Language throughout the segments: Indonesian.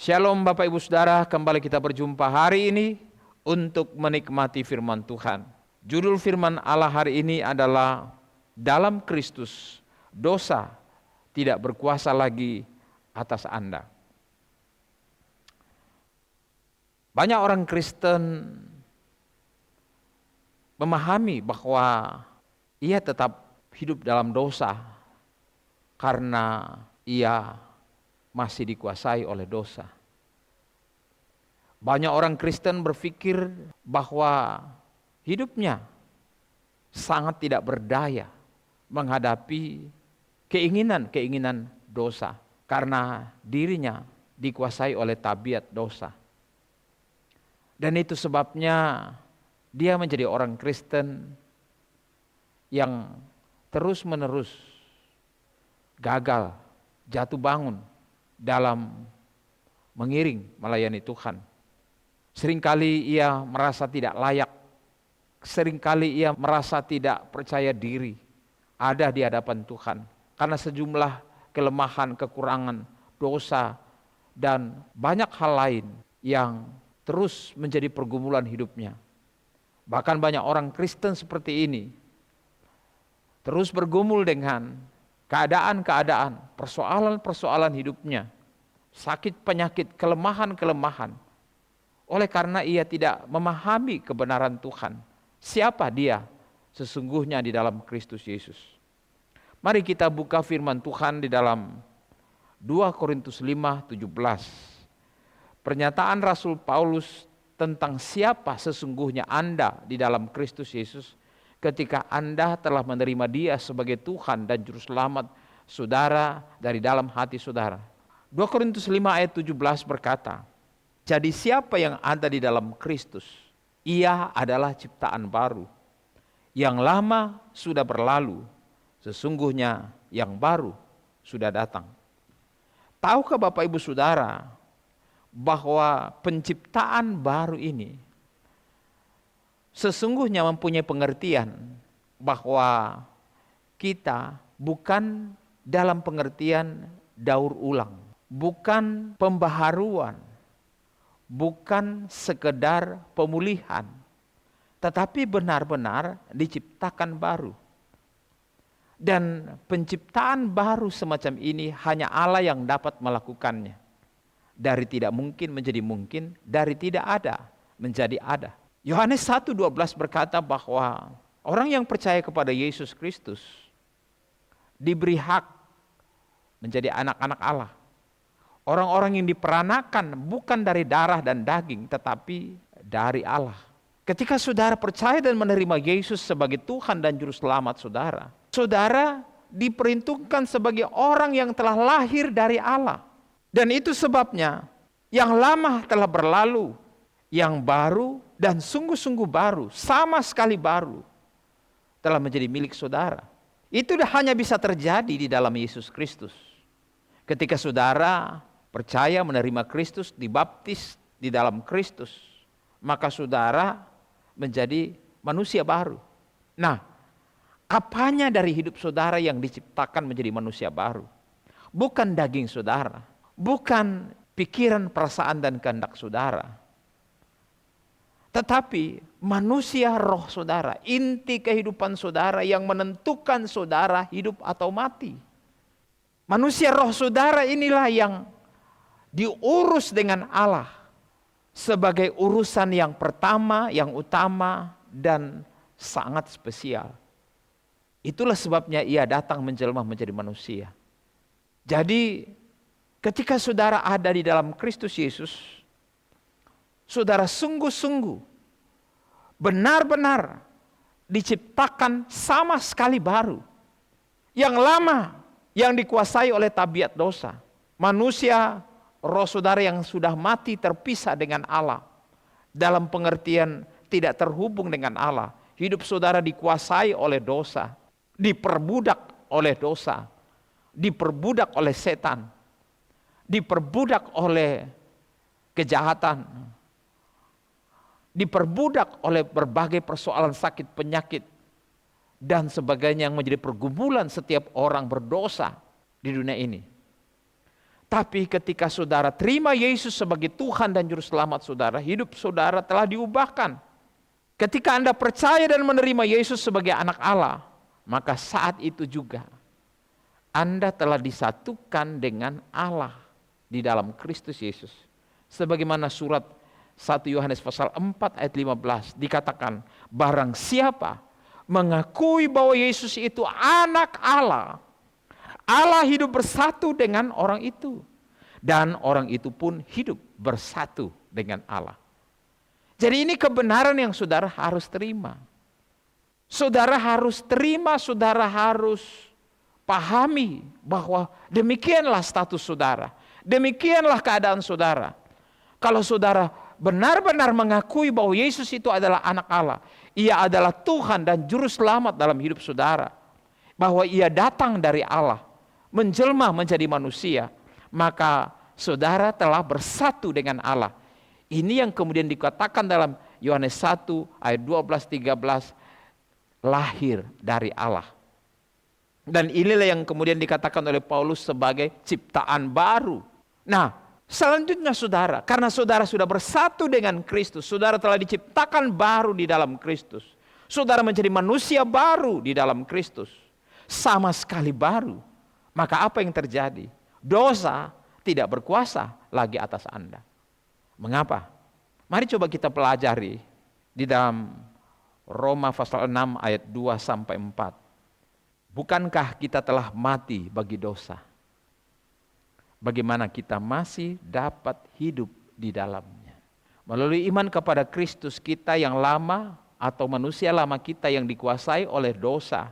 Shalom Bapak Ibu Saudara, kembali kita berjumpa hari ini untuk menikmati firman Tuhan. Judul firman Allah hari ini adalah dalam Kristus dosa tidak berkuasa lagi atas Anda. Banyak orang Kristen memahami bahwa ia tetap hidup dalam dosa karena ia masih dikuasai oleh dosa. Banyak orang Kristen berpikir bahwa hidupnya sangat tidak berdaya menghadapi keinginan-keinginan dosa karena dirinya dikuasai oleh tabiat dosa. Dan itu sebabnya dia menjadi orang Kristen yang terus-menerus gagal, jatuh bangun dalam mengiring melayani Tuhan. Seringkali ia merasa tidak layak, seringkali ia merasa tidak percaya diri ada di hadapan Tuhan karena sejumlah kelemahan, kekurangan, dosa, dan banyak hal lain yang terus menjadi pergumulan hidupnya. Bahkan banyak orang Kristen seperti ini terus bergumul dengan keadaan-keadaan, persoalan-persoalan hidupnya, sakit penyakit, kelemahan-kelemahan. Oleh karena ia tidak memahami kebenaran Tuhan, siapa dia sesungguhnya di dalam Kristus Yesus. Mari kita buka firman Tuhan di dalam 2 Korintus 5:17. Pernyataan Rasul Paulus tentang siapa sesungguhnya Anda di dalam Kristus Yesus ketika Anda telah menerima Dia sebagai Tuhan dan Juru Selamat saudara dari dalam hati saudara. 2 Korintus 5 ayat 17 berkata, jadi siapa yang ada di dalam Kristus, ia adalah ciptaan baru. Yang lama sudah berlalu, sesungguhnya yang baru sudah datang. Tahukah Bapak Ibu Saudara bahwa penciptaan baru ini sesungguhnya mempunyai pengertian bahwa kita bukan dalam pengertian daur ulang, bukan pembaharuan, bukan sekedar pemulihan, tetapi benar-benar diciptakan baru. Dan penciptaan baru semacam ini hanya Allah yang dapat melakukannya. Dari tidak mungkin menjadi mungkin, dari tidak ada menjadi ada. Yohanes 1:12 berkata bahwa orang yang percaya kepada Yesus Kristus diberi hak menjadi anak-anak Allah. Orang-orang yang diperanakan bukan dari darah dan daging tetapi dari Allah. Ketika saudara percaya dan menerima Yesus sebagai Tuhan dan Juru Selamat saudara, saudara diperhitungkan sebagai orang yang telah lahir dari Allah. Dan itu sebabnya yang lama telah berlalu, yang baru dan sungguh-sungguh baru, sama sekali baru, telah menjadi milik saudara. Itu hanya bisa terjadi di dalam Yesus Kristus. Ketika saudara percaya menerima Kristus, dibaptis di dalam Kristus, maka saudara menjadi manusia baru. Nah, apanya dari hidup saudara yang diciptakan menjadi manusia baru? Bukan daging saudara, bukan pikiran, perasaan, dan kehendak saudara, tetapi manusia roh saudara, inti kehidupan saudara yang menentukan saudara hidup atau mati. Manusia roh saudara inilah yang diurus dengan Allah sebagai urusan yang pertama, yang utama, dan sangat spesial. Itulah sebabnya ia datang menjelma menjadi manusia. Jadi ketika saudara ada di dalam Kristus Yesus, saudara sungguh-sungguh benar-benar diciptakan sama sekali baru. Yang lama yang dikuasai oleh tabiat dosa. Manusia, roh saudara yang sudah mati terpisah dengan Allah. Dalam pengertian tidak terhubung dengan Allah. Hidup saudara dikuasai oleh dosa. Diperbudak oleh dosa. Diperbudak oleh setan. Diperbudak oleh kejahatan. Diperbudak oleh berbagai persoalan sakit penyakit dan sebagainya yang menjadi pergumulan setiap orang berdosa di dunia ini. Tapi ketika saudara terima Yesus sebagai Tuhan dan Juru Selamat saudara, hidup saudara telah diubahkan. Ketika Anda percaya dan menerima Yesus sebagai anak Allah, maka saat itu juga Anda telah disatukan dengan Allah di dalam Kristus Yesus. Sebagaimana surat 1 Yohanes pasal 4 ayat 15 dikatakan, barang siapa mengakui bahwa Yesus itu anak Allah, Allah hidup bersatu dengan orang itu. Dan orang itu pun hidup bersatu dengan Allah. Jadi ini kebenaran yang saudara harus terima. Saudara harus terima, saudara harus pahami bahwa demikianlah status saudara. Demikianlah keadaan saudara. Kalau saudara benar-benar mengakui bahwa Yesus itu adalah anak Allah, Ia adalah Tuhan dan Juru Selamat dalam hidup saudara, bahwa Ia datang dari Allah, menjelma menjadi manusia, maka saudara telah bersatu dengan Allah. Ini yang kemudian dikatakan dalam Yohanes 1 ayat 12-13, lahir dari Allah. Dan inilah yang kemudian dikatakan oleh Paulus sebagai ciptaan baru. Nah, selanjutnya saudara, karena saudara sudah bersatu dengan Kristus, saudara telah diciptakan baru di dalam Kristus. Saudara menjadi manusia baru di dalam Kristus. Sama sekali baru. Maka apa yang terjadi? Dosa tidak berkuasa lagi atas Anda. Mengapa? Mari coba kita pelajari di dalam Roma pasal 6 ayat 2-4. Bukankah kita telah mati bagi dosa? Bagaimana kita masih dapat hidup di dalamnya? Melalui iman kepada Kristus, kita yang lama atau manusia lama kita yang dikuasai oleh dosa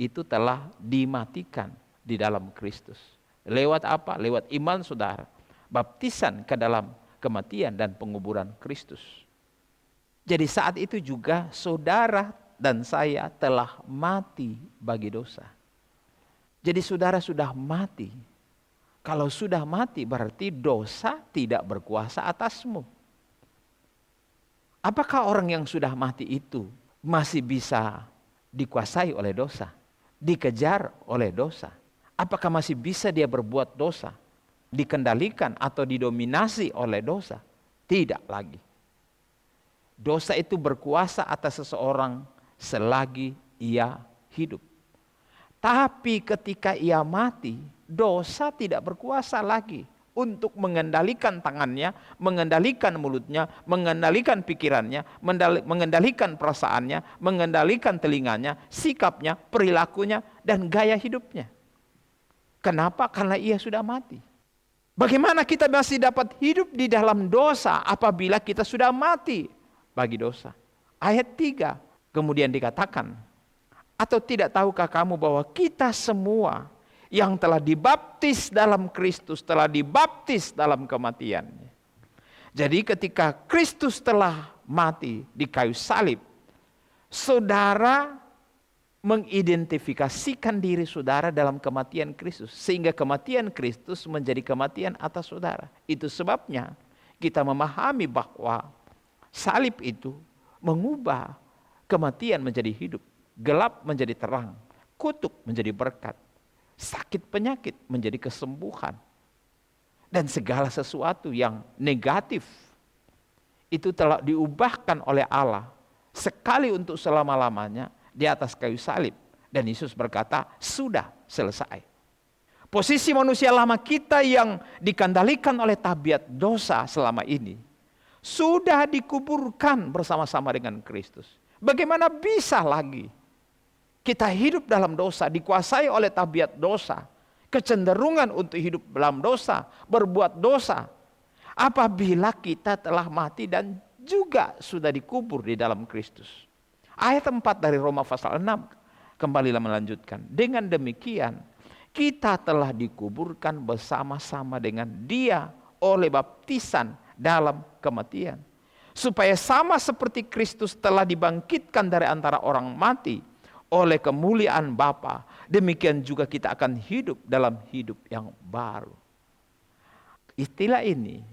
itu telah dimatikan di dalam Kristus. Lewat apa? Lewat iman saudara. Baptisan ke dalam kematian dan penguburan Kristus. Jadi saat itu juga saudara dan saya telah mati bagi dosa. Jadi saudara sudah mati. Kalau sudah mati berarti dosa tidak berkuasa atasmu. Apakah orang yang sudah mati itu masih bisa dikuasai oleh dosa? Dikejar oleh dosa? Apakah masih bisa dia berbuat dosa? Dikendalikan atau didominasi oleh dosa? Tidak lagi. Dosa itu berkuasa atas seseorang selagi ia hidup. Tapi ketika ia mati, dosa tidak berkuasa lagi untuk mengendalikan tangannya, mengendalikan mulutnya, mengendalikan pikirannya, mengendalikan perasaannya, mengendalikan telinganya, sikapnya, perilakunya, dan gaya hidupnya. Kenapa? Karena ia sudah mati. Bagaimana kita masih dapat hidup di dalam dosa apabila kita sudah mati bagi dosa? Ayat 3 kemudian dikatakan, atau tidak tahukah kamu bahwa kita semua yang telah dibaptis dalam Kristus telah dibaptis dalam kematiannya. Jadi ketika Kristus telah mati di kayu salib, saudara mengidentifikasikan diri saudara dalam kematian Kristus. Sehingga kematian Kristus menjadi kematian atas saudara. Itu sebabnya kita memahami bahwa salib itu mengubah kematian menjadi hidup. Gelap menjadi terang. Kutuk menjadi berkat. Sakit penyakit menjadi kesembuhan. Dan segala sesuatu yang negatif itu telah diubahkan oleh Allah sekali untuk selama-lamanya di atas kayu salib. Dan Yesus berkata, sudah selesai. Posisi manusia lama kita yang dikendalikan oleh tabiat dosa selama ini sudah dikuburkan bersama-sama dengan Kristus. Bagaimana bisa lagi kita hidup dalam dosa, dikuasai oleh tabiat dosa, kecenderungan untuk hidup dalam dosa, berbuat dosa, apabila kita telah mati dan juga sudah dikubur di dalam Kristus. Ayat 4 dari Roma pasal 6 kembalilah melanjutkan. Dengan demikian kita telah dikuburkan bersama-sama dengan Dia oleh baptisan dalam kematian. Supaya sama seperti Kristus telah dibangkitkan dari antara orang mati oleh kemuliaan Bapa, demikian juga kita akan hidup dalam hidup yang baru. Istilah ini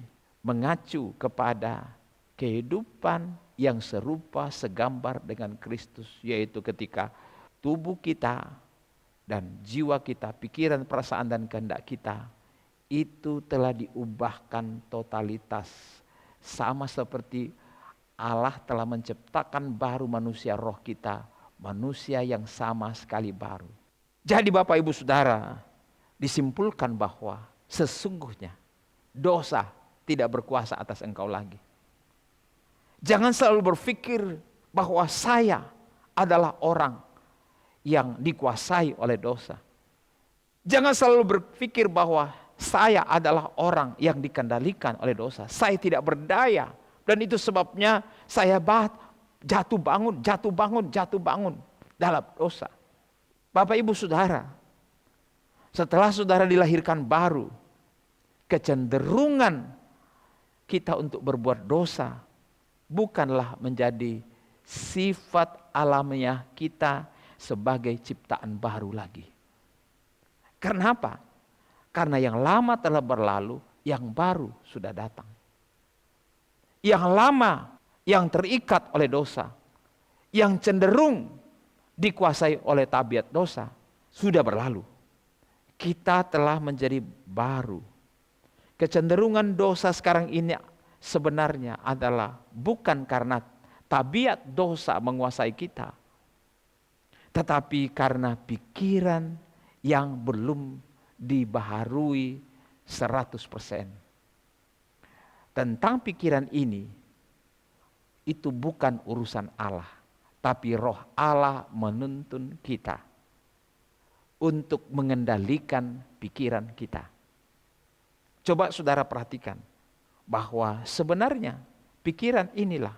mengacu kepada kehidupan yang serupa segambar dengan Kristus, yaitu ketika tubuh kita dan jiwa kita, pikiran, perasaan dan kehendak kita itu telah diubahkan totalitas. Sama seperti Allah telah menciptakan baru manusia roh kita, manusia yang sama sekali baru. Jadi Bapak Ibu Saudara, disimpulkan bahwa sesungguhnya dosa tidak berkuasa atas engkau lagi. Jangan selalu berpikir bahwa saya adalah orang yang dikuasai oleh dosa. Jangan selalu berpikir bahwa saya adalah orang yang dikendalikan oleh dosa. Saya tidak berdaya. Dan itu sebabnya saya jatuh bangun dalam dosa. Bapak Ibu Saudara, setelah saudara dilahirkan baru, kecenderungan kita untuk berbuat dosa bukanlah menjadi sifat alamiah kita sebagai ciptaan baru lagi. Kenapa? Karena yang lama telah berlalu, yang baru sudah datang. Yang lama yang terikat oleh dosa, yang cenderung dikuasai oleh tabiat dosa, sudah berlalu. Kita telah menjadi baru. Kecenderungan dosa sekarang ini sebenarnya adalah bukan karena tabiat dosa menguasai kita, tetapi karena pikiran yang belum dibaharui 100%. Tentang pikiran ini, itu bukan urusan Allah, tapi roh Allah menuntun kita untuk mengendalikan pikiran kita. Coba saudara perhatikan bahwa sebenarnya pikiran inilah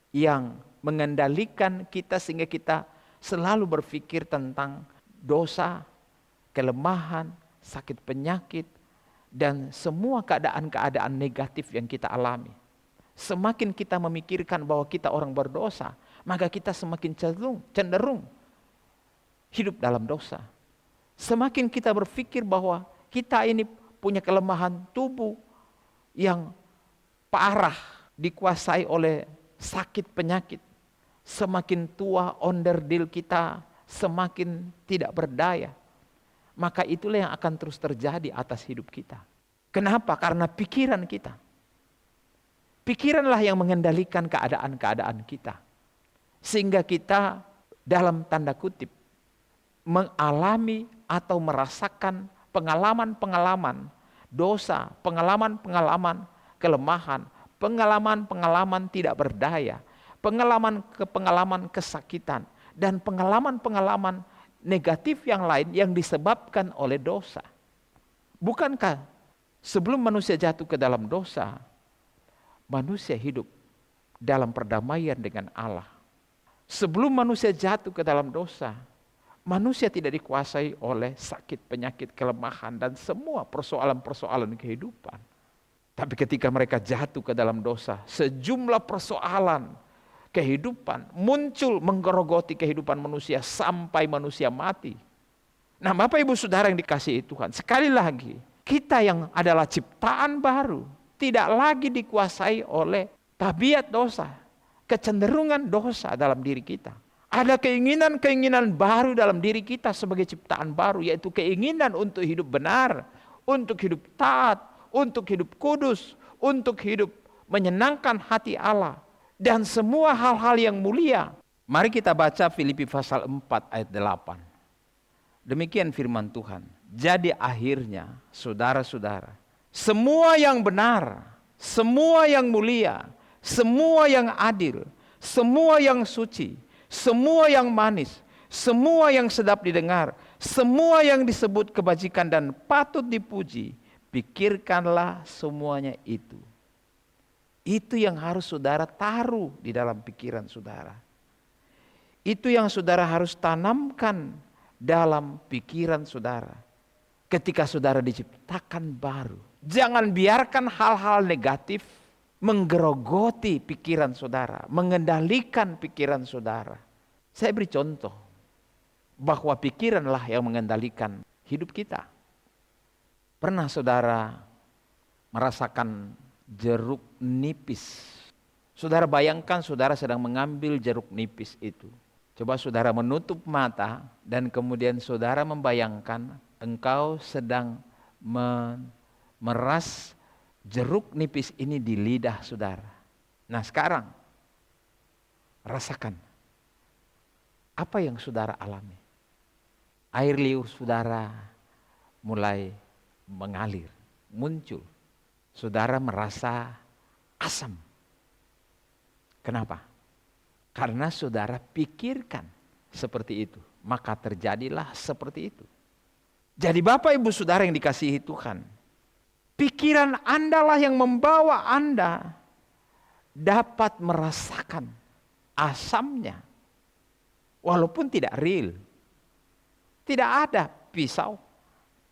yang mengendalikan kita sehingga kita selalu berpikir tentang dosa, kelemahan, sakit penyakit, dan semua keadaan-keadaan negatif yang kita alami. Semakin kita memikirkan bahwa kita orang berdosa, maka kita semakin cenderung hidup dalam dosa. Semakin kita berpikir bahwa kita ini punya kelemahan tubuh yang parah, dikuasai oleh sakit penyakit. Semakin tua onderdil kita, semakin tidak berdaya. Maka itulah yang akan terus terjadi atas hidup kita. Kenapa? Karena pikiran kita. Pikiranlah yang mengendalikan keadaan-keadaan kita. Sehingga kita dalam tanda kutip mengalami atau merasakan pengalaman-pengalaman dosa, pengalaman-pengalaman kelemahan, pengalaman-pengalaman tidak berdaya, pengalaman kesakitan, dan pengalaman-pengalaman negatif yang lain yang disebabkan oleh dosa. Bukankah sebelum manusia jatuh ke dalam dosa, manusia hidup dalam perdamaian dengan Allah? Sebelum manusia jatuh ke dalam dosa, manusia tidak dikuasai oleh sakit, penyakit, kelemahan, dan semua persoalan-persoalan kehidupan. Tapi ketika mereka jatuh ke dalam dosa, sejumlah persoalan kehidupan muncul menggerogoti kehidupan manusia sampai manusia mati. Nah, Bapak Ibu Saudara yang dikasihi Tuhan, sekali lagi, kita yang adalah ciptaan baru tidak lagi dikuasai oleh tabiat dosa, kecenderungan dosa dalam diri kita. Ada keinginan-keinginan baru dalam diri kita sebagai ciptaan baru, yaitu keinginan untuk hidup benar, untuk hidup taat, untuk hidup kudus, untuk hidup menyenangkan hati Allah, dan semua hal-hal yang mulia. Mari kita baca Filipi pasal 4 ayat 8. Demikian firman Tuhan. Jadi akhirnya, saudara-saudara, semua yang benar, semua yang mulia, semua yang adil, semua yang suci, semua yang manis, semua yang sedap didengar, semua yang disebut kebajikan dan patut dipuji, pikirkanlah semuanya itu. Itu yang harus saudara taruh di dalam pikiran saudara. Itu yang saudara harus tanamkan dalam pikiran saudara. Ketika saudara diciptakan baru, jangan biarkan hal-hal negatif menggerogoti pikiran saudara, mengendalikan pikiran saudara. Saya beri contoh bahwa pikiranlah yang mengendalikan hidup kita. Pernah saudara merasakan jeruk nipis? Saudara bayangkan saudara sedang mengambil jeruk nipis itu. Coba saudara menutup mata dan kemudian saudara membayangkan engkau sedang meras jeruk nipis ini di lidah saudara. Nah sekarang, rasakan apa yang saudara alami. Air liur saudara mulai mengalir, muncul. Saudara merasa asam. Kenapa? Karena saudara pikirkan seperti itu, maka terjadilah seperti itu. Jadi Bapak Ibu Saudara yang dikasihi Tuhan, pikiran Anda lah yang membawa Anda dapat merasakan asamnya. Walaupun tidak real. Tidak ada pisau,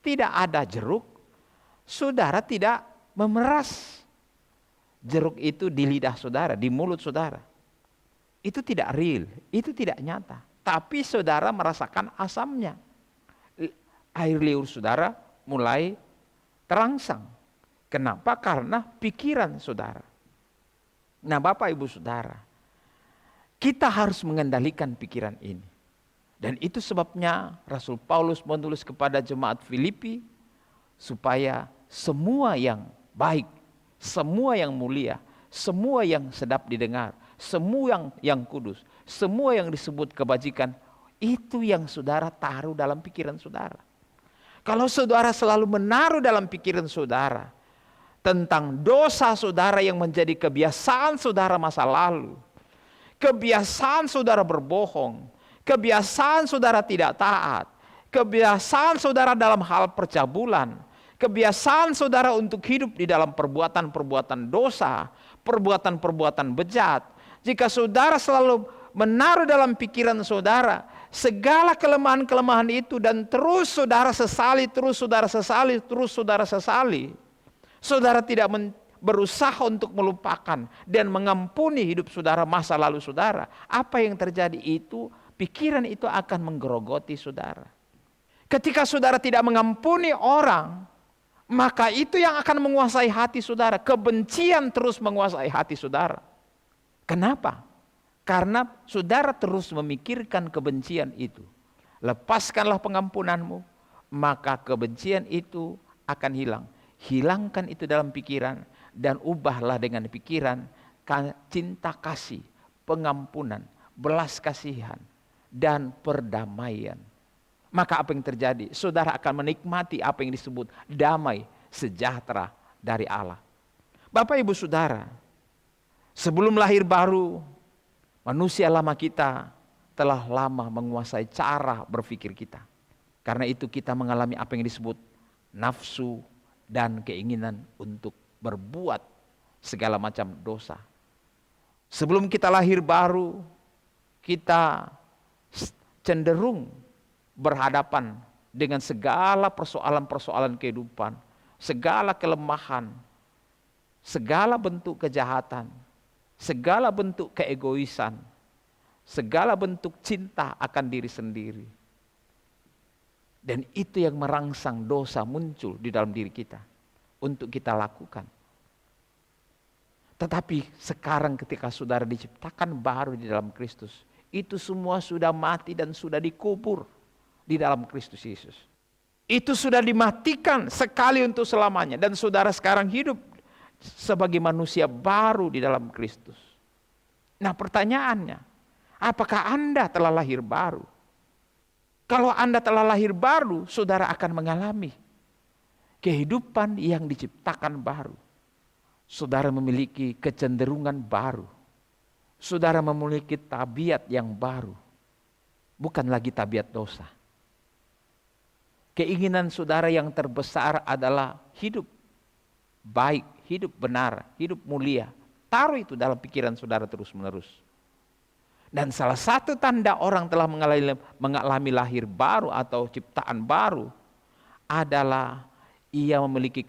tidak ada jeruk. Saudara tidak memeras jeruk itu di lidah saudara, di mulut saudara. Itu tidak real, itu tidak nyata. Tapi saudara merasakan asamnya. Air liur saudara mulai terangsang. Kenapa? Karena pikiran saudara. Nah Bapak Ibu Saudara, kita harus mengendalikan pikiran ini. Dan itu sebabnya Rasul Paulus menulis kepada jemaat Filipi, supaya semua yang baik, semua yang mulia, semua yang sedap didengar, semua yang kudus, semua yang disebut kebajikan, itu yang saudara taruh dalam pikiran saudara. Kalau saudara selalu menaruh dalam pikiran saudara tentang dosa saudara yang menjadi kebiasaan saudara masa lalu, kebiasaan saudara berbohong, kebiasaan saudara tidak taat, kebiasaan saudara dalam hal percabulan, kebiasaan saudara untuk hidup di dalam perbuatan-perbuatan dosa, perbuatan-perbuatan bejat. Jika saudara selalu menaruh dalam pikiran saudara segala kelemahan-kelemahan itu dan terus saudara sesali, saudara tidak berusaha untuk melupakan dan mengampuni hidup saudara, masa lalu saudara, apa yang terjadi itu, pikiran itu akan menggerogoti saudara. Ketika saudara tidak mengampuni orang, maka itu yang akan menguasai hati saudara. Kebencian terus menguasai hati saudara. Kenapa? Karena saudara terus memikirkan kebencian itu. Lepaskanlah pengampunanmu, maka kebencian itu akan hilang. Hilangkan itu dalam pikiran dan ubahlah dengan pikiran cinta kasih, pengampunan, belas kasihan, dan perdamaian. Maka apa yang terjadi? Saudara akan menikmati apa yang disebut damai sejahtera dari Allah. Bapak Ibu Saudara, sebelum lahir baru, manusia lama kita telah lama menguasai cara berpikir kita. Karena itu kita mengalami apa yang disebut nafsu dan keinginan untuk berbuat segala macam dosa. Sebelum kita lahir baru, kita cenderung berhadapan dengan segala persoalan-persoalan kehidupan, segala kelemahan, segala bentuk kejahatan, segala bentuk keegoisan, segala bentuk cinta akan diri sendiri. Dan itu yang merangsang dosa muncul di dalam diri kita untuk kita lakukan. Tetapi sekarang ketika saudara diciptakan baru di dalam Kristus, itu semua sudah mati dan sudah dikubur di dalam Kristus Yesus. Itu sudah dimatikan sekali untuk selamanya, dan saudara sekarang hidup sebagai manusia baru di dalam Kristus. Nah pertanyaannya, apakah Anda telah lahir baru? Kalau Anda telah lahir baru, saudara akan mengalami kehidupan yang diciptakan baru. Saudara memiliki kecenderungan baru. Saudara memiliki tabiat yang baru. Bukan lagi tabiat dosa. Keinginan saudara yang terbesar adalah hidup baik, hidup benar, hidup mulia. Taruh itu dalam pikiran saudara terus-menerus. Dan salah satu tanda orang telah mengalami lahir baru atau ciptaan baru adalah ia memiliki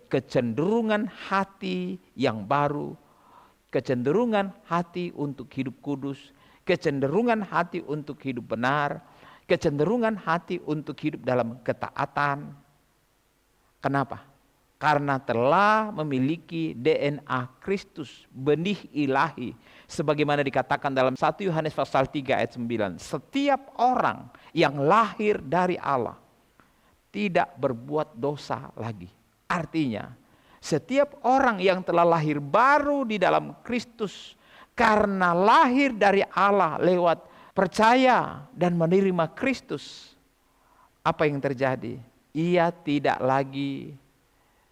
kecenderungan hati yang baru, kecenderungan hati untuk hidup kudus, kecenderungan hati untuk hidup benar, kecenderungan hati untuk hidup dalam ketaatan. Kenapa? Karena telah memiliki DNA Kristus, benih ilahi. Sebagaimana dikatakan dalam 1 Yohanes pasal 3 ayat 9. Setiap orang yang lahir dari Allah tidak berbuat dosa lagi. Artinya, setiap orang yang telah lahir baru di dalam Kristus karena lahir dari Allah lewat percaya dan menerima Kristus, apa yang terjadi? Ia tidak lagi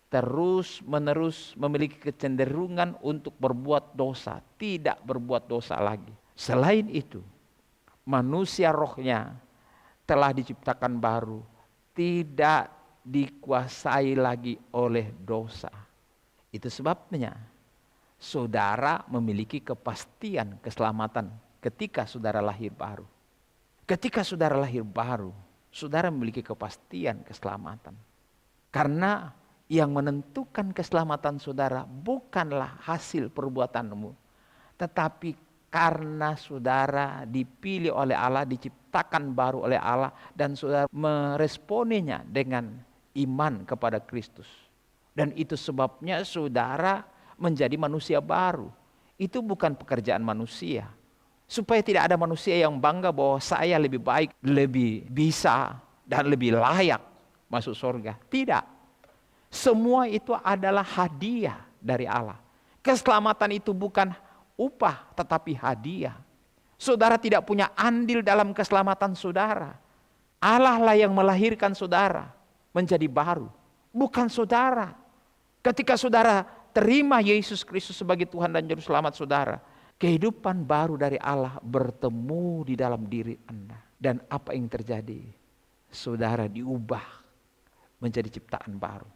terus menerus memiliki kecenderungan untuk berbuat dosa, tidak berbuat dosa lagi. Selain itu, manusia rohnya telah diciptakan baru, tidak dikuasai lagi oleh dosa. Itu sebabnya saudara memiliki kepastian keselamatan ketika saudara lahir baru. Ketika saudara lahir baru, saudara memiliki kepastian keselamatan. Karena yang menentukan keselamatan saudara bukanlah hasil perbuatanmu, tetapi karena saudara dipilih oleh Allah, diciptakan baru oleh Allah, dan saudara meresponinya dengan iman kepada Kristus. Dan itu sebabnya saudara menjadi manusia baru. Itu bukan pekerjaan manusia. Supaya tidak ada manusia yang bangga bahwa saya lebih baik, lebih bisa, dan lebih layak masuk surga. Tidak. Semua itu adalah hadiah dari Allah. Keselamatan itu bukan upah tetapi hadiah. Saudara tidak punya andil dalam keselamatan saudara. Allah lah yang melahirkan saudara menjadi baru, bukan saudara. Ketika saudara terima Yesus Kristus sebagai Tuhan dan Juru Selamat saudara, kehidupan baru dari Allah bertemu di dalam diri Anda. Dan apa yang terjadi? Saudara diubah menjadi ciptaan baru.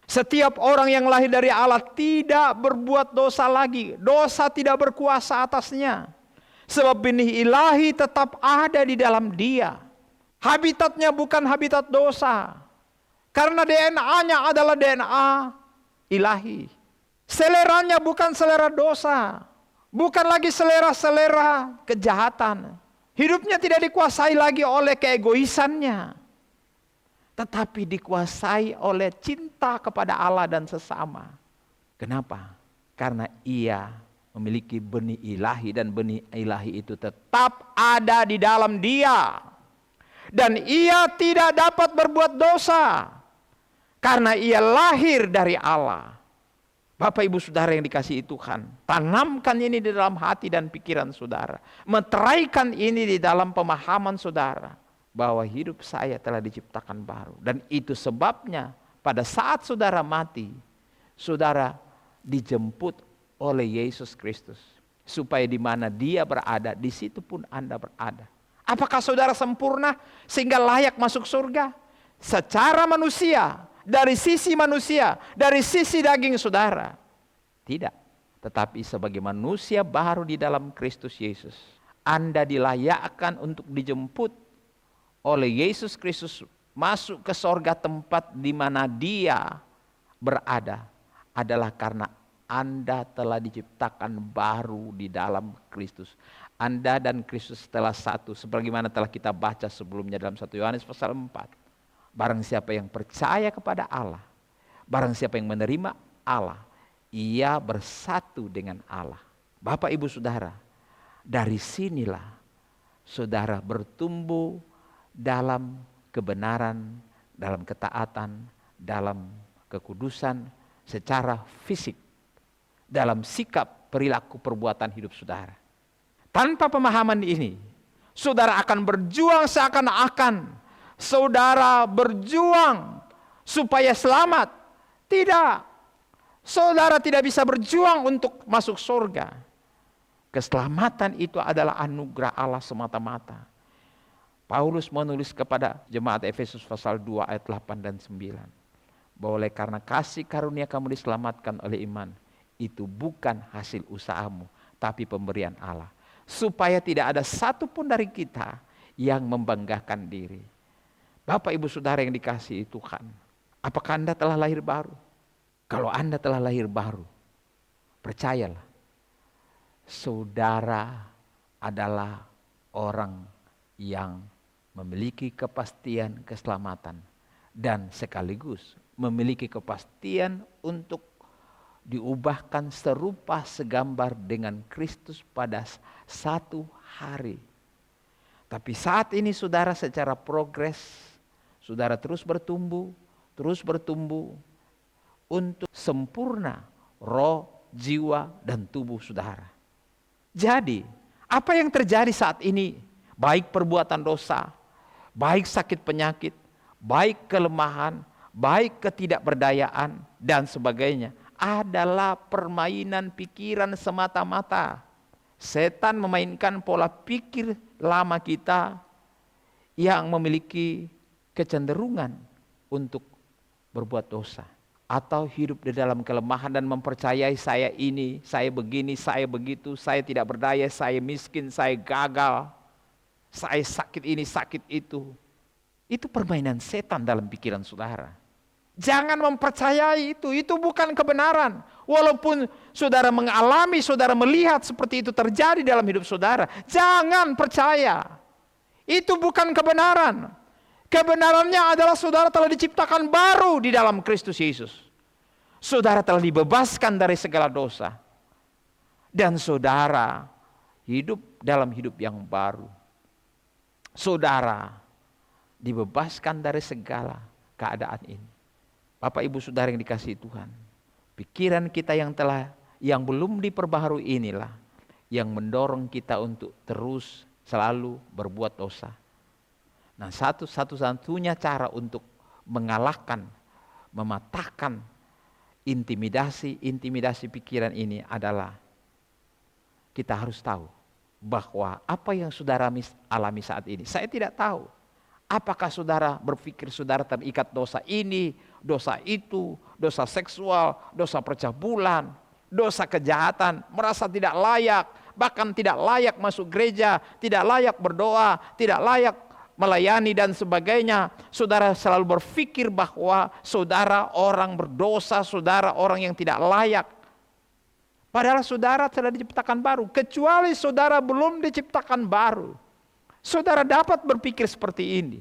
Setiap orang yang lahir dari Allah tidak berbuat dosa lagi. Dosa tidak berkuasa atasnya. Sebab benih ilahi tetap ada di dalam dia. Habitatnya bukan habitat dosa. Karena DNA-nya adalah DNA ilahi. Seleranya bukan selera dosa. Bukan lagi selera-selera kejahatan. Hidupnya tidak dikuasai lagi oleh keegoisannya. Tetapi dikuasai oleh cinta kepada Allah dan sesama. Kenapa? Karena ia memiliki benih ilahi dan benih ilahi itu tetap ada di dalam dia. Dan ia tidak dapat berbuat dosa karena ia lahir dari Allah. Bapak ibu saudara yang dikasihi Tuhan, tanamkan ini di dalam hati dan pikiran saudara. Meteraikan ini di dalam pemahaman saudara. Bahwa hidup saya telah diciptakan baru. Dan itu sebabnya pada saat saudara mati, saudara dijemput oleh Yesus Kristus. Supaya di mana dia berada, di situ pun Anda berada. Apakah saudara sempurna sehingga layak masuk surga? Secara manusia, dari sisi manusia, dari sisi daging saudara. Tidak. Tetapi sebagai manusia baru di dalam Kristus Yesus, Anda dilayakkan untuk dijemput oleh Yesus Kristus masuk ke sorga, tempat di mana dia berada adalah karena Anda telah diciptakan baru di dalam Kristus. Anda dan Kristus telah satu, sebagaimana telah kita baca sebelumnya dalam 1 Yohanes pasal 4. Barang siapa yang percaya kepada Allah, barang siapa yang menerima Allah, ia bersatu dengan Allah. Bapak ibu saudara, dari sinilah saudara bertumbuh dalam kebenaran, dalam ketaatan, dalam kekudusan secara fisik, dalam sikap, perilaku, perbuatan hidup saudara. Tanpa pemahaman ini, saudara akan berjuang seakan-akan saudara berjuang supaya selamat. Tidak, saudara tidak bisa berjuang untuk masuk surga. Keselamatan itu adalah anugerah Allah semata-mata. Paulus menulis kepada jemaat Efesus pasal 2 ayat 8 dan 9. Bahwa oleh karena kasih karunia kamu diselamatkan oleh iman. Itu bukan hasil usahamu, tapi pemberian Allah. Supaya tidak ada satupun dari kita yang membanggakan diri. Bapak ibu saudara yang dikasihi Tuhan. Apakah Anda telah lahir baru? Kalau Anda telah lahir baru, percayalah. Saudara adalah orang yang memiliki kepastian keselamatan dan sekaligus memiliki kepastian untuk diubahkan serupa segambar dengan Kristus pada satu hari. Tapi saat ini saudara secara progres, saudara terus bertumbuh, untuk sempurna roh, jiwa, dan tubuh saudara. Jadi, apa yang terjadi saat ini, baik perbuatan dosa, baik sakit penyakit, baik kelemahan, baik ketidakberdayaan, dan sebagainya, adalah permainan pikiran semata-mata. Setan memainkan pola pikir lama kita yang memiliki kecenderungan untuk berbuat dosa atau hidup di dalam kelemahan dan mempercayai saya ini, saya begini, saya begitu, saya tidak berdaya, saya miskin, saya gagal, saya sakit ini, sakit itu. Itu permainan setan dalam pikiran saudara. Jangan mempercayai itu bukan kebenaran. Walaupun saudara mengalami, saudara melihat seperti itu terjadi dalam hidup saudara, jangan percaya. Itu bukan kebenaran. Kebenarannya adalah saudara telah diciptakan baru di dalam Kristus Yesus. Saudara telah dibebaskan dari segala dosa. Dan saudara hidup dalam hidup yang baru. Saudara dibebaskan dari segala keadaan ini. Bapak Ibu Saudara yang dikasihi Tuhan, pikiran kita yang belum diperbaharui inilah yang mendorong kita untuk terus selalu berbuat dosa. Nah, satu-satunya cara untuk mengalahkan, mematahkan intimidasi pikiran ini adalah kita harus tahu bahwa apa yang saudara alami saat ini, saya tidak tahu. Apakah saudara berpikir saudara terikat dosa ini, dosa itu, dosa seksual, dosa percabulan, dosa kejahatan, merasa tidak layak, bahkan tidak layak masuk gereja, tidak layak berdoa, tidak layak melayani dan sebagainya. Saudara selalu berpikir bahwa saudara orang berdosa, saudara orang yang tidak layak. Padahal saudara telah diciptakan baru. Kecuali saudara belum diciptakan baru, saudara dapat berpikir seperti ini.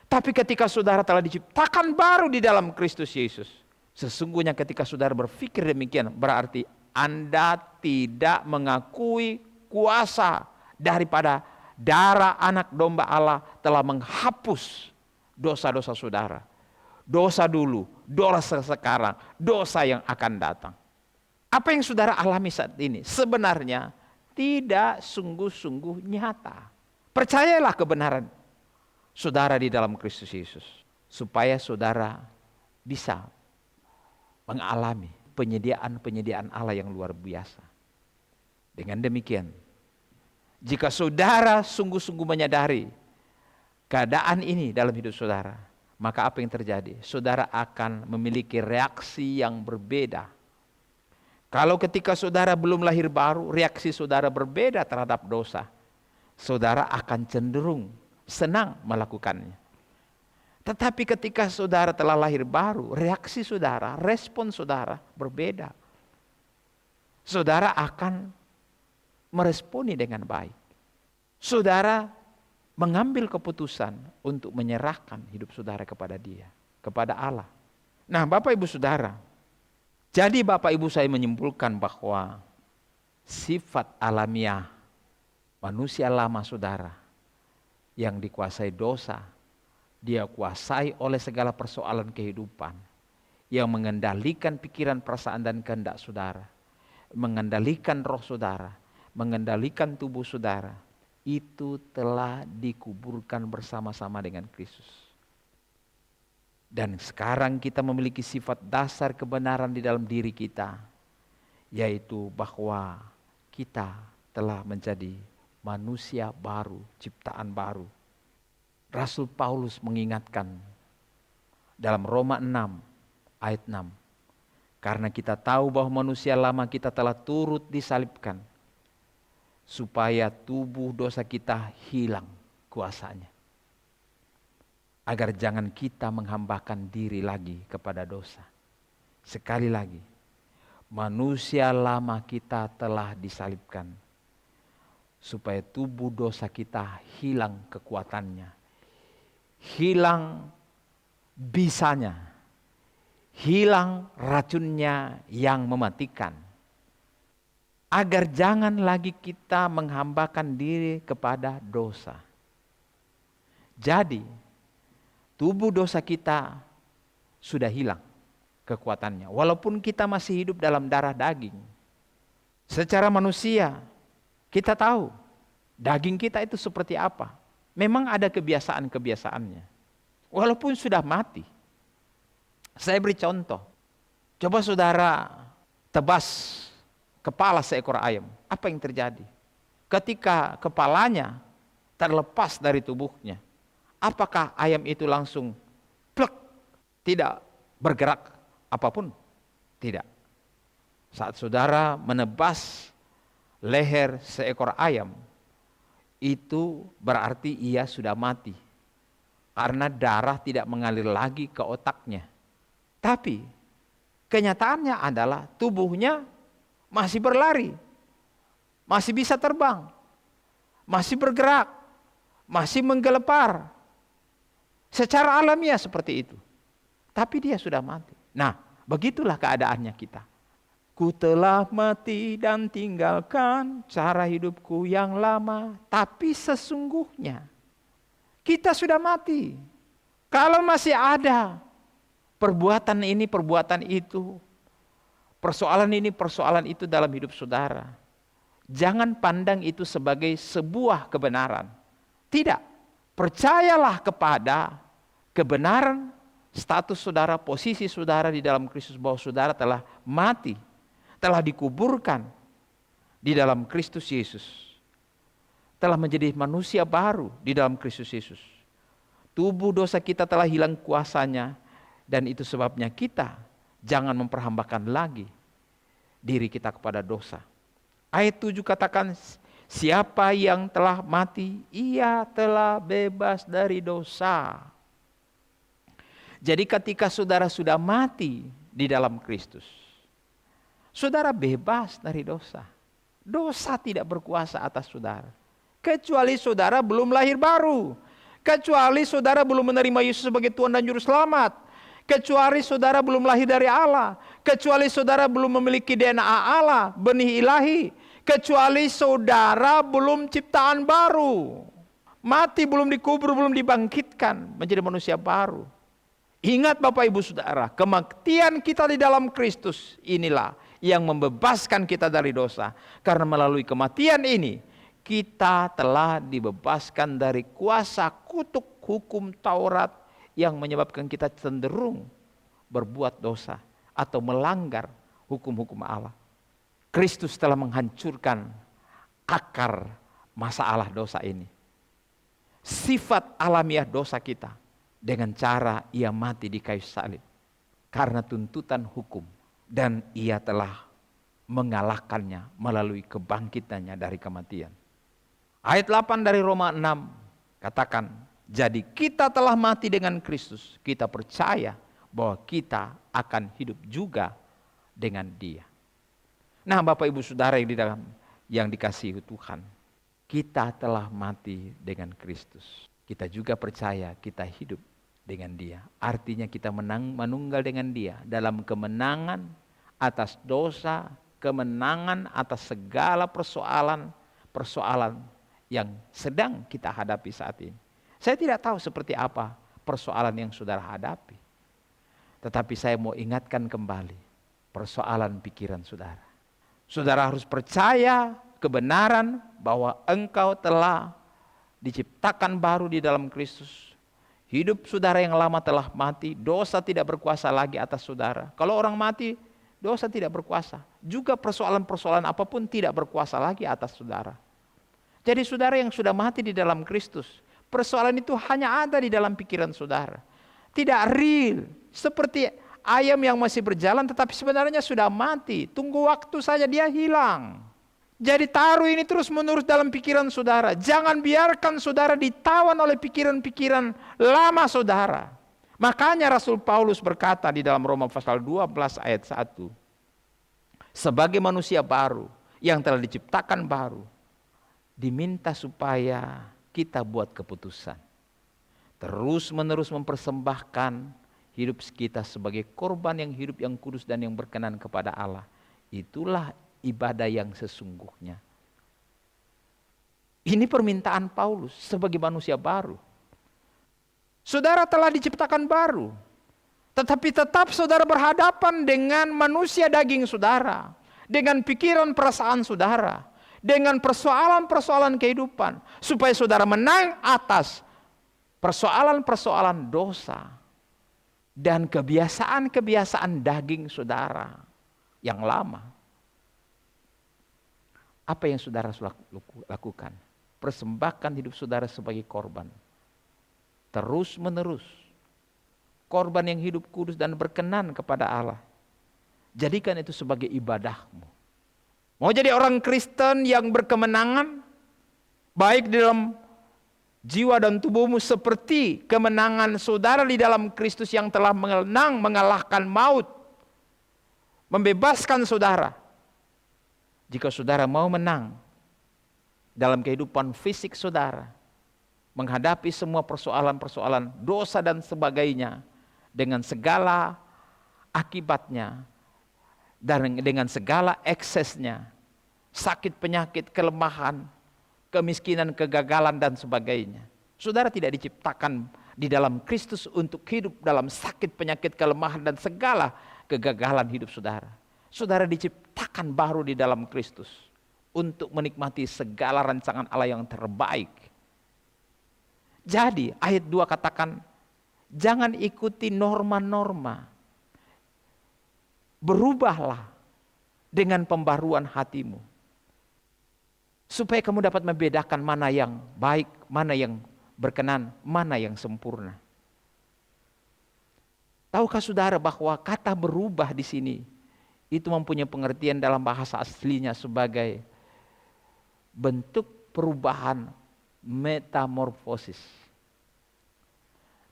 Tapi ketika saudara telah diciptakan baru di dalam Kristus Yesus, sesungguhnya ketika saudara berpikir demikian, berarti Anda tidak mengakui kuasa daripada darah anak domba Allah telah menghapus dosa-dosa saudara. Dosa dulu, dosa sekarang, dosa yang akan datang. Apa yang saudara alami saat ini sebenarnya tidak sungguh-sungguh nyata. Percayalah kebenaran saudara di dalam Kristus Yesus, supaya saudara bisa mengalami penyediaan Allah yang luar biasa. Dengan demikian, jika saudara sungguh-sungguh menyadari keadaan ini dalam hidup saudara, maka apa yang terjadi? Saudara akan memiliki reaksi yang berbeda. Kalau ketika saudara belum lahir baru, reaksi saudara berbeda terhadap dosa, saudara akan cenderung senang melakukannya. Tetapi ketika saudara telah lahir baru, reaksi saudara, respon saudara berbeda. Saudara akan meresponi dengan baik. Saudara mengambil keputusan untuk menyerahkan hidup saudara kepada Dia, kepada Allah. Nah, Bapak Ibu Saudara, jadi Bapak Ibu saya menyimpulkan bahwa sifat alamiah manusia lama saudara yang dikuasai dosa, dia kuasai oleh segala persoalan kehidupan, yang mengendalikan pikiran, perasaan, dan kehendak saudara, mengendalikan roh saudara, mengendalikan tubuh saudara, itu telah dikuburkan bersama-sama dengan Kristus. Dan sekarang kita memiliki sifat dasar kebenaran di dalam diri kita, yaitu bahwa kita telah menjadi manusia baru, ciptaan baru. Rasul Paulus mengingatkan dalam Roma 6 ayat 6. Karena kita tahu bahwa manusia lama kita telah turut disalibkan, supaya tubuh dosa kita hilang kuasanya. Agar jangan kita menghambakan diri lagi kepada dosa. Sekali lagi, manusia lama kita telah disalibkan, supaya tubuh dosa kita hilang kekuatannya, hilang bisanya, hilang racunnya yang mematikan. Agar jangan lagi kita menghambakan diri kepada dosa. Jadi, tubuh dosa kita sudah hilang. kekuatannya. Walaupun kita masih hidup dalam darah daging. Secara manusia, kita tahu daging kita itu seperti apa. Memang ada kebiasaan-kebiasaannya. Walaupun sudah mati. Saya beri contoh. Coba saudara tebas kepala seekor ayam. Apa yang terjadi? Ketika kepalanya terlepas dari tubuhnya, apakah ayam itu langsung plek, tidak bergerak apapun? Tidak. Saat saudara menebas leher seekor ayam, itu berarti ia sudah mati. Karena darah tidak mengalir lagi ke otaknya. Tapi kenyataannya adalah tubuhnya masih berlari, masih bisa terbang, masih bergerak, masih menggelepar. Secara alamiah seperti itu. Tapi dia sudah mati. Nah, begitulah keadaannya kita. Ku telah mati dan tinggalkan cara hidupku yang lama. Tapi sesungguhnya kita sudah mati. Kalau masih ada perbuatan ini, perbuatan itu, persoalan ini, persoalan itu dalam hidup saudara, jangan pandang itu sebagai sebuah kebenaran. Tidak. Percayalah kepada kebenaran status saudara, posisi saudara di dalam Kristus, bahwa saudara telah mati, telah dikuburkan di dalam Kristus Yesus, telah menjadi manusia baru di dalam Kristus Yesus. Tubuh dosa kita telah hilang kuasanya, dan itu sebabnya kita jangan memperhambakan lagi diri kita kepada dosa. Ayat 7 katakan, siapa yang telah mati, ia telah bebas dari dosa. Jadi ketika saudara sudah mati di dalam Kristus, saudara bebas dari dosa. Dosa tidak berkuasa atas saudara. Kecuali saudara belum lahir baru. Kecuali saudara belum menerima Yesus sebagai Tuhan dan Juru Selamat. Kecuali saudara belum lahir dari Allah. Kecuali saudara belum memiliki DNA Allah, benih ilahi. Kecuali saudara belum ciptaan baru. Mati, belum dikubur, belum dibangkitkan menjadi manusia baru. Ingat Bapak Ibu Saudara, kematian kita di dalam Kristus inilah yang membebaskan kita dari dosa. Karena melalui kematian ini, kita telah dibebaskan dari kuasa kutuk hukum Taurat yang menyebabkan kita cenderung berbuat dosa atau melanggar hukum-hukum Allah. Kristus telah menghancurkan akar masalah dosa ini. Sifat alamiah dosa kita dengan cara ia mati di kayu salib karena tuntutan hukum, dan ia telah mengalahkannya melalui kebangkitannya dari kematian. Ayat 8 dari Roma 6 katakan, jadi kita telah mati dengan Kristus, kita percaya bahwa kita akan hidup juga dengan Dia. Nah, Bapak Ibu Saudara yang dikasihi Tuhan, kita telah mati dengan Kristus. Kita juga percaya kita hidup dengan Dia. Artinya kita menunggal dengan Dia dalam kemenangan atas dosa, kemenangan atas segala persoalan yang sedang kita hadapi saat ini. Saya tidak tahu seperti apa persoalan yang saudara hadapi. Tetapi saya mau ingatkan kembali persoalan pikiran saudara. Saudara harus percaya kebenaran bahwa engkau telah diciptakan baru di dalam Kristus. Hidup saudara yang lama telah mati, dosa tidak berkuasa lagi atas saudara. Kalau orang mati, dosa tidak berkuasa. Juga persoalan-persoalan apapun tidak berkuasa lagi atas saudara. Jadi saudara yang sudah mati di dalam Kristus, persoalan itu hanya ada di dalam pikiran saudara. Tidak real, seperti ayam yang masih berjalan tetapi sebenarnya sudah mati. Tunggu waktu saja dia hilang. Jadi taruh ini terus menerus dalam pikiran saudara. Jangan biarkan saudara ditawan oleh pikiran-pikiran lama saudara. Makanya Rasul Paulus berkata di dalam Roma pasal 12 ayat 1. Sebagai manusia baru yang telah diciptakan baru, diminta supaya kita buat keputusan. Terus menerus mempersembahkan hidup kita sebagai korban yang hidup, yang kudus dan yang berkenan kepada Allah. Itulah ibadah yang sesungguhnya. Ini permintaan Paulus sebagai manusia baru. Saudara telah diciptakan baru. Tetapi tetap saudara berhadapan dengan manusia daging saudara, dengan pikiran perasaan saudara, dengan persoalan-persoalan kehidupan, supaya saudara menang atas persoalan-persoalan dosa dan kebiasaan-kebiasaan daging saudara yang lama. Apa yang saudara lakukan? Persembahkan hidup saudara sebagai korban. Terus menerus. Korban yang hidup kudus dan berkenan kepada Allah. Jadikan itu sebagai ibadahmu. Mau jadi orang Kristen yang berkemenangan, baik di dalam jiwa dan tubuhmu seperti kemenangan saudara di dalam Kristus yang telah menang, mengalahkan maut, membebaskan saudara. Jika saudara mau menang dalam kehidupan fisik saudara, menghadapi semua persoalan-persoalan dosa dan sebagainya dengan segala akibatnya dan dengan segala eksesnya, sakit, penyakit, kelemahan, kemiskinan, kegagalan dan sebagainya. Saudara tidak diciptakan di dalam Kristus untuk hidup dalam sakit, penyakit, kelemahan dan segala kegagalan hidup saudara. Saudara diciptakan baru di dalam Kristus untuk menikmati segala rancangan Allah yang terbaik. Jadi ayat 2 katakan, jangan ikuti norma-norma. Berubahlah dengan pembaruan hatimu. Supaya kamu dapat membedakan mana yang baik, mana yang berkenan, mana yang sempurna. Tahukah saudara bahwa kata berubah di sini itu mempunyai pengertian dalam bahasa aslinya sebagai bentuk perubahan metamorfosis.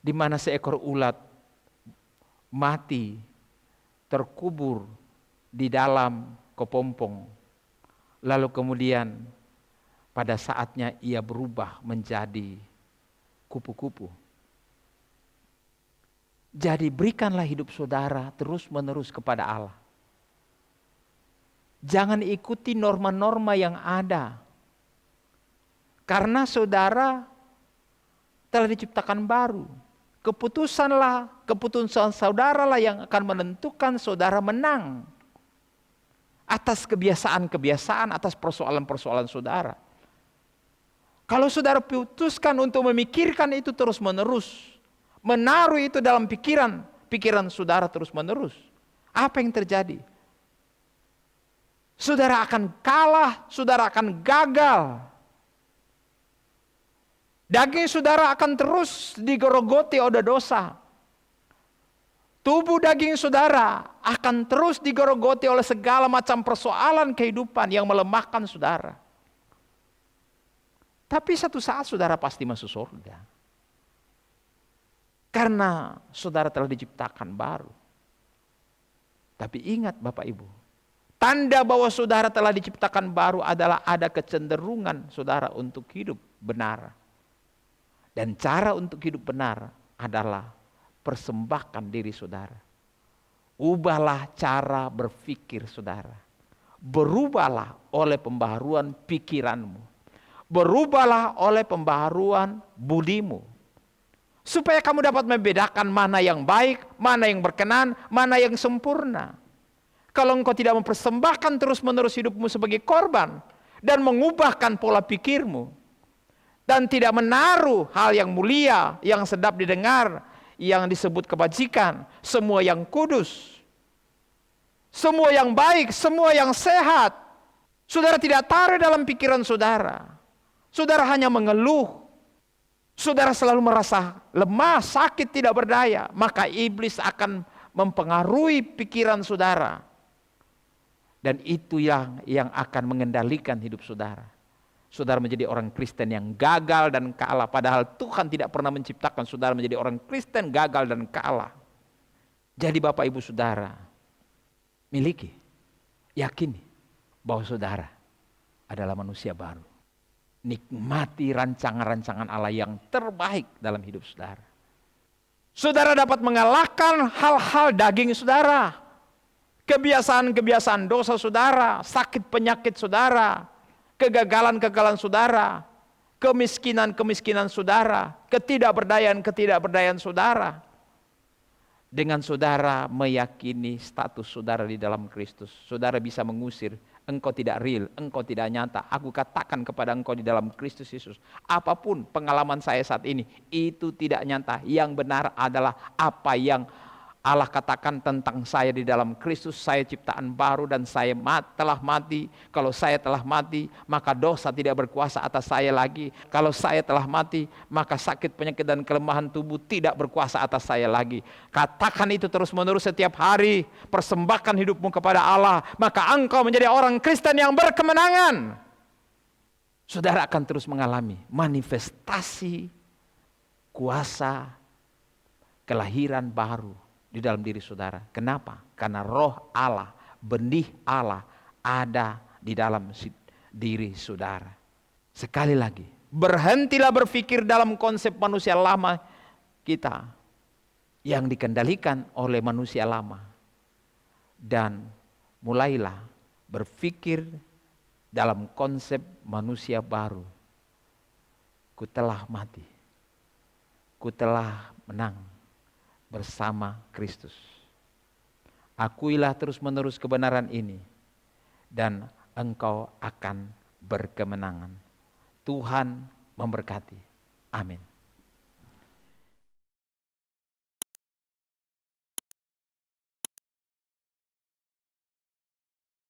Di mana seekor ulat mati terkubur di dalam kepompong. Lalu kemudian pada saatnya ia berubah menjadi kupu-kupu. Jadi berikanlah hidup saudara terus menerus kepada Allah. Jangan ikuti norma-norma yang ada. Karena saudara telah diciptakan baru. Keputusan saudara lah yang akan menentukan saudara menang atas kebiasaan-kebiasaan, atas persoalan-persoalan saudara. Kalau saudara putuskan untuk memikirkan itu terus menerus, menaruh itu dalam pikiran saudara terus menerus, apa yang terjadi? Saudara akan kalah, saudara akan gagal. Daging saudara akan terus digerogoti oleh dosa. Tubuh daging saudara akan terus digerogoti oleh segala macam persoalan kehidupan yang melemahkan saudara. Tapi satu saat saudara pasti masuk surga. Karena saudara telah diciptakan baru. Tapi ingat Bapak Ibu, tanda bahwa saudara telah diciptakan baru adalah ada kecenderungan saudara untuk hidup benar. Dan cara untuk hidup benar adalah persembahkan diri saudara. Ubahlah cara berpikir saudara. Berubahlah oleh pembaharuan pikiranmu. Berubahlah oleh pembaharuan budimu. Supaya kamu dapat membedakan mana yang baik, mana yang berkenan, mana yang sempurna. Kalau engkau tidak mempersembahkan terus-menerus hidupmu sebagai korban dan mengubahkan pola pikirmu dan tidak menaruh hal yang mulia, yang sedap didengar, yang disebut kebajikan, semua yang kudus, semua yang baik, semua yang sehat, saudara tidak taruh dalam pikiran saudara. Saudara hanya mengeluh. Saudara selalu merasa lemah, sakit, tidak berdaya, maka iblis akan mempengaruhi pikiran saudara. Dan itu yang akan mengendalikan hidup saudara. Saudara menjadi orang Kristen yang gagal dan kalah. Padahal Tuhan tidak pernah menciptakan saudara menjadi orang Kristen gagal dan kalah. Jadi Bapak Ibu Saudara, miliki, yakini bahwa saudara adalah manusia baru. Nikmati rancangan-rancangan Allah yang terbaik dalam hidup saudara. Saudara dapat mengalahkan hal-hal daging saudara. Kebiasaan-kebiasaan dosa saudara, sakit penyakit saudara, kegagalan-kegagalan saudara, kemiskinan-kemiskinan saudara, ketidakberdayaan-ketidakberdayaan saudara. Dengan saudara meyakini status saudara di dalam Kristus, saudara bisa mengusir, engkau tidak real, engkau tidak nyata. Aku katakan kepada engkau di dalam Kristus Yesus, apapun pengalaman saya saat ini, itu tidak nyata. Yang benar adalah apa yang Allah katakan tentang saya di dalam Kristus. Saya ciptaan baru dan saya telah mati. Kalau saya telah mati, maka dosa tidak berkuasa atas saya lagi. Kalau saya telah mati, maka sakit, penyakit dan kelemahan tubuh tidak berkuasa atas saya lagi. Katakan itu terus menerus setiap hari. Persembahkan hidupmu kepada Allah, maka engkau menjadi orang Kristen yang berkemenangan. Saudara akan terus mengalami manifestasi kuasa kelahiran baru di dalam diri saudara. Kenapa? Karena roh Allah, benih Allah ada di dalam diri saudara. Sekali lagi, berhentilah berpikir dalam konsep manusia lama kita yang dikendalikan oleh manusia lama. Dan mulailah berpikir dalam konsep manusia baru. Ku telah mati, ku telah menang bersama Kristus. Akuilah terus menerus kebenaran ini dan engkau akan berkemenangan. Tuhan memberkati. Amin.